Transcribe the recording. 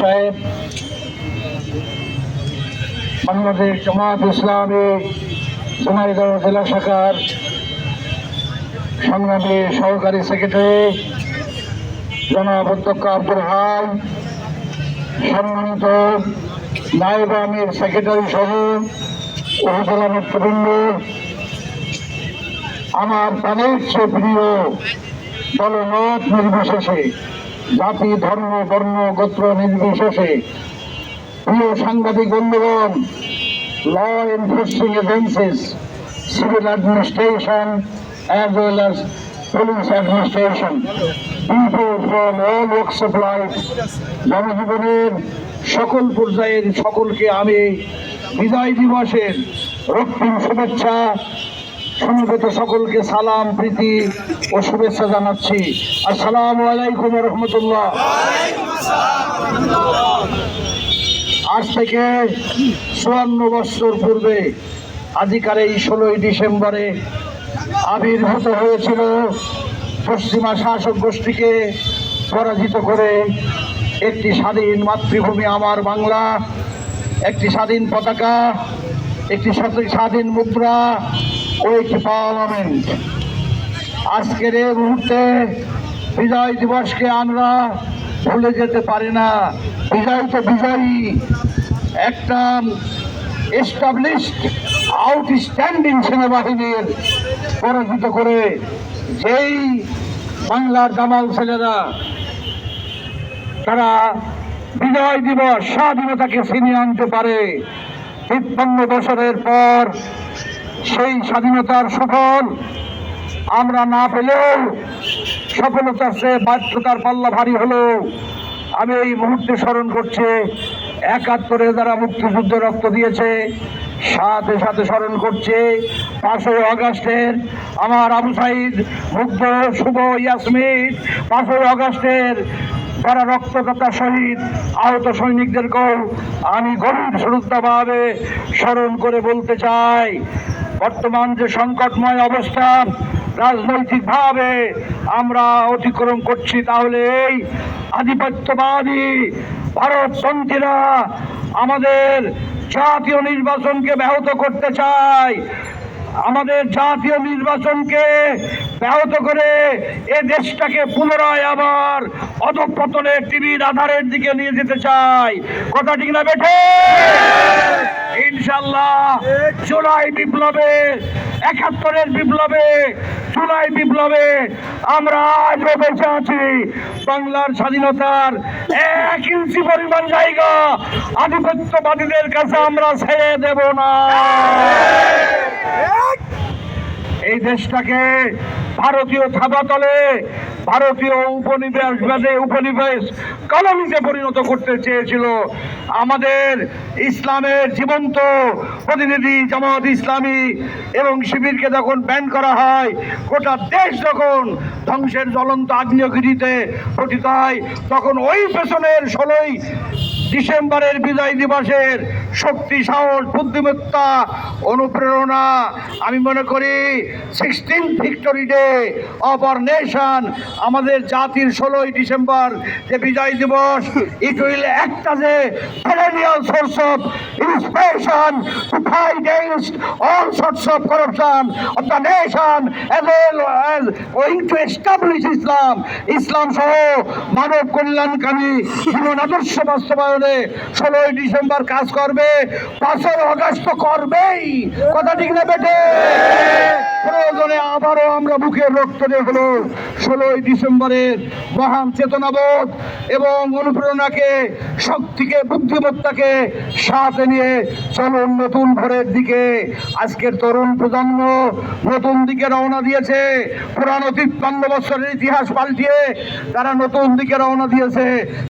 সাহেব, বাংলাদেশ জামাত ইসলামী ঝিনাইদহ জেলা শাখার সংগ্রামী সহকারী সেক্রেটারি জনাব অধ্যক্ষ আব্দুল হাই, সম্মানিত নায়েব আমির সেক্রেটারি সহ উপজেলা নেতৃবৃন্দ, আমার প্রাণের চেয়ে প্রিয় দলমত নির্বিশেষে, জাতি ধর্ম বর্ণ গোত্র নির্বিশেষে প্রিয় সাংবাদিক বন্ধুগণ, law enforcing agencies, civil administration as well as police administration, people from all walks of life, জনজীবনের সকল পর্যায়ের সকলকে আমি বিজয় দিবসের রক্তিম শুভেচ্ছা, সমবেত সকলকে সালাম, প্রীতি ও শুভেচ্ছা জানাচ্ছি। আসসালামু আলাইকুম ওয়া রাহমাতুল্লাহ। আজ থেকে ৫৪ বছর পূর্বে আজকের এই ১৬ই ডিসেম্বরে আবির্ভূত হয়েছিল পশ্চিমা শাসক গোষ্ঠীকে পরাজিত করে একটি স্বাধীন মাতৃভূমি আমার বাংলা, একটি স্বাধীন পতাকা, একটি স্বাধীন মুদ্রা ও একটি পার্লামেন্ট। আজকের এই মুহূর্তে বিজয় দিবসকে আমরা ভুলে যেতে পারি না। বিজয় তো বিজয়ী, একটা এস্টাবলিশড আউটস্ট্যান্ডিং সেনাবাহিনীর পরাজিত করে যেই বাংলার দামাল ছেলেরা তারা বিজয় দিবস স্বাধীনতাকে ছিনিয়ে আনতে পারে, ৫৩ বছরের পর সেই স্বাধীনতার সুফল আমরা না পেলেও সফলতার চেয়ে ব্যর্থতার পাল্লা ভারী হলেও আমি এই মুহূর্তে স্মরণ করছি ৭১-এ যারা মুক্তিযুদ্ধ রক্ত দিয়েছে, সাথে সাথে স্মরণ করছে ৫ই আগস্টের আমার আবু সাইদ, মুগ্ধ, শুভ, ইয়াসমিন, ৫ই আগস্টের যারা রক্তদাতা শহীদ আহত সৈনিকদেরকেও আমি গভীর শ্রদ্ধাভাবে স্মরণ করে বলতে চাই, বর্তমান যে সংকটময় অবস্থা রাজনৈতিকভাবে আমরা অতিক্রম করছি, তাহলে এই আধিপত্যবাদী ভারতপন্থীরা আমাদের জাতীয় নির্বাচনকে ব্যাহত করতে চায়, আমাদের জাতীয় নির্বাচনকে ব্যাহত করে এ দেশটাকে পুনরায় আবার অধঃপতনের টিভির আধারের দিকে নিয়ে যেতে চায়। কথা ঠিক না বেঠে? ইনশাল্লাহ জুলাই বিপ্লবে, ৭১-এর বিপ্লবে, জুলাই বিপ্লবে আমরা আজও বেঁচে আছি। বাংলার স্বাধীনতার ১ ইঞ্চি পরিমাণ জায়গা আধিপত্যবাদীদের কাছে আমরা ছেড়ে দেব না। এই দেশটাকে ভারতীয় থাবাতলে, ভারতীয় উপনিবেশ কলোনিতে পরিণত করতে চেয়েছিল আমাদের ইসলামের জীবন্ত প্রতিনিধি জামাত ইসলামী এবং শিবিরকে যখন ব্যান করা হয়, গোটা দেশ যখন ধ্বংসের জ্বলন্ত আগ্নেয়গিরিতে পতিত হয়, তখন ওই পেছনের ১৬ই ডিসেম্বরের বিজয় দিবসের শক্তি, সাহস, বুদ্ধিমত্তা, অনুপ্রেরণা, আমি মনে করি 16th victory day of our nation, আমাদের জাতির ১৬ই ডিসেম্বর যে বিজয় দিবস, it will act as a perennial source of inspiration to fight against all sorts of corruption of the nation, as well as going to establish Islam, ইসলাম সহ মানব কল্যাণকামী জীবন আদর্শ বাস্তবায়নে ১৬ই ডিসেম্বর কাজ করবে, ৫ই আগস্ট করবেই। কথা ঠিক না বেটে? প্রয়োজনে আবারও আমরা বুকের রক্ত দিয়ে হলো ১৬ই ডিসেম্বরের মহান চেতনাবোধ এবং অনুপ্রেরণাকে, শক্তিকে, বুদ্ধিমত্তাকে সাথে নিয়ে চলুন নতুন ভোরের দিকে। আজকের তরুণ প্রজন্ম নতুন দিকে রওনা দিয়েছে, পুরানো ৫৩ বছরের ইতিহাস পাল্টিয়ে তারা নতুন দিকে রওনা দিয়েছে।